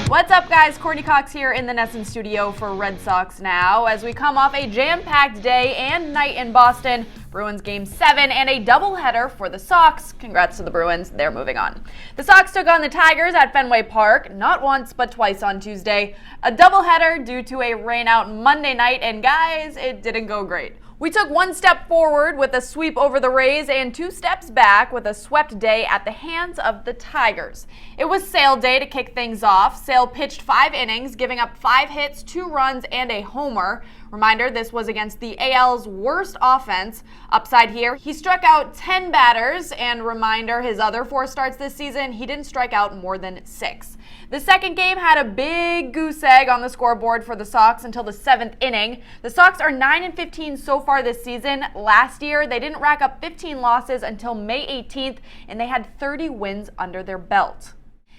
What's up, guys? Courtney Cox here in the Nesson studio for Red Sox Now as we come off a jam-packed day and night in Boston. Bruins Game 7 and a doubleheader for the Sox. Congrats to the Bruins. They're moving on. The Sox took on the Tigers at Fenway Park, not once but twice on Tuesday. A doubleheader due to a rainout Monday night, and guys, it didn't go great. We took one step forward with a sweep over the Rays and 2 steps back with a swept day at the hands of the Tigers. It was Sale Day to kick things off. Sale pitched 5 innings, giving up 5 hits, 2 runs, and a homer. Reminder, this was against the AL's worst offense. Upside here, he struck out 10 batters, and reminder, his other 4 starts this season, he didn't strike out more than 6. The second game had a big goose egg on the scoreboard for the Sox until the 7th inning. The Sox are 9-15 so far this season. Last year, they didn't rack up 15 losses until May 18th, and they had 30 wins under their belt.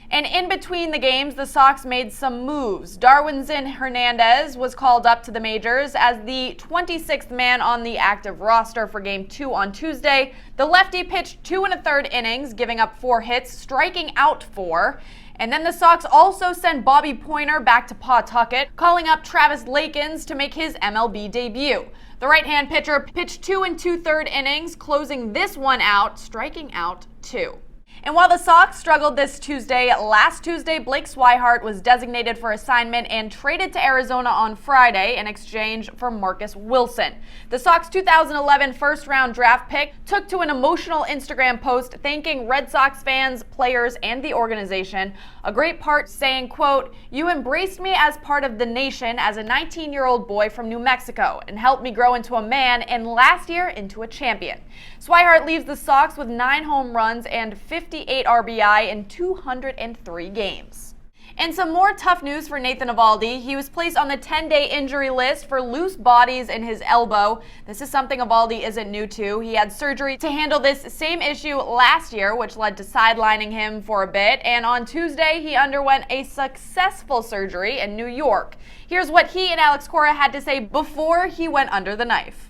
And in between the games, the Sox made some moves. Darwinzon Hernandez was called up to the majors as the 26th man on the active roster for Game 2 on Tuesday. The lefty pitched 2 1/3 innings, giving up 4 hits, striking out 4. And then the Sox also sent Bobby Pointer back to Pawtucket, calling up Travis Lakins to make his MLB debut. The right-hand pitcher pitched 2 2/3 innings, closing this one out, striking out 2. And while the Sox struggled this Tuesday, last Tuesday, Blake Swihart was designated for assignment and traded to Arizona on Friday in exchange for Marcus Wilson. The Sox 2011 first-round draft pick took to an emotional Instagram post thanking Red Sox fans, players, and the organization. A great part saying, quote, "You embraced me as part of the nation as a 19-year-old boy from New Mexico and helped me grow into a man and last year into a champion." Swihart leaves the Sox with 9 home runs and 58 RBI in 203 games. And some more tough news for Nathan Eovaldi. He was placed on the 10-day injury list for loose bodies in his elbow. This is something Eovaldi isn't new to. He had surgery to handle this same issue last year, which led to sidelining him for a bit. And on Tuesday, he underwent a successful surgery in New York. Here's what he and Alex Cora had to say before he went under the knife.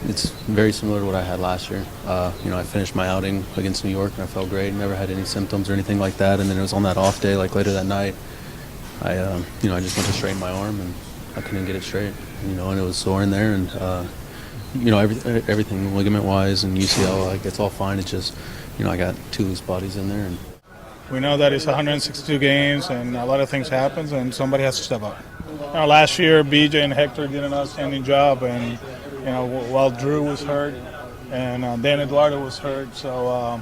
It's very similar to what I had last year. I finished my outing against New York and I felt great. Never had any symptoms or anything like that. And then it was on that off day, like later that night, I just went to straighten my arm and I couldn't get it straight. And it was sore in there, and everything ligament-wise and UCL, like it's all fine. It's just, I got 2 loose bodies in there. And we know that it's 162 games and a lot of things happen, and somebody has to step up. Last year, BJ and Hector did an outstanding job, and while Drew was hurt and Dan Eduardo was hurt, so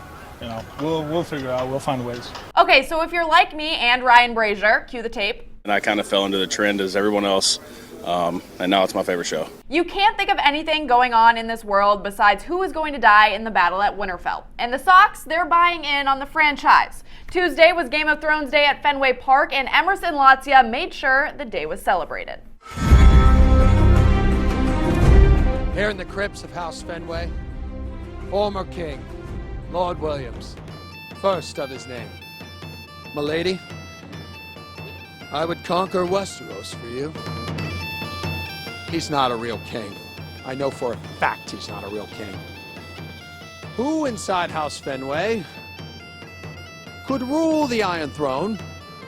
we'll figure it out. We'll find ways. Okay, so if you're like me and Ryan Brazier, cue the tape. And I kind of fell into the trend as everyone else, and now it's my favorite show. You can't think of anything going on in this world besides who is going to die in the battle at Winterfell. And the Sox, they're buying in on the franchise. Tuesday was Game of Thrones Day at Fenway Park, and Emerson Latzia made sure the day was celebrated. Here in the crypts of House Fenway, former king, Lord Williams, first of his name. Milady, I would conquer Westeros for you. He's not a real king. I know for a fact he's not a real king. Who inside House Fenway could rule the Iron Throne?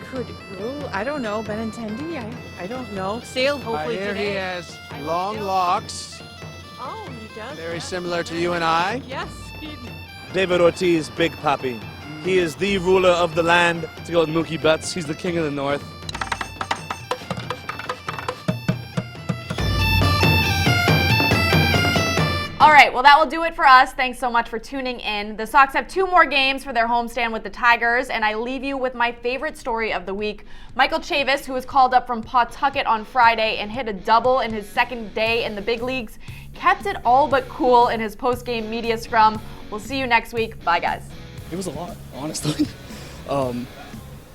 Could rule? I don't know. Benintendi? I don't know. Sailed hopefully I hear today. he has long locks. Oh, he does. Very similar to you and I. Yes. David Ortiz, Big Papi. He is the ruler of the land. To go with Mookie Betts, he's the king of the north. All right, well, that will do it for us. Thanks so much for tuning in. The Sox have 2 more games for their homestand with the Tigers, and I leave you with my favorite story of the week. Michael Chavis, who was called up from Pawtucket on Friday and hit a double in his second day in the big leagues, kept it all but cool in his post-game media scrum. We'll see you next week. Bye, guys. It was a lot, honestly. I'm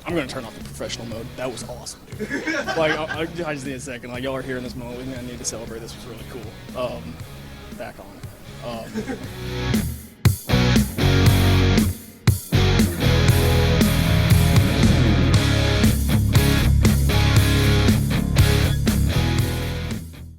going to turn off the professional mode. That was awesome. I just need a second. Y'all are here in this moment. I need to celebrate. This was really cool. Back on.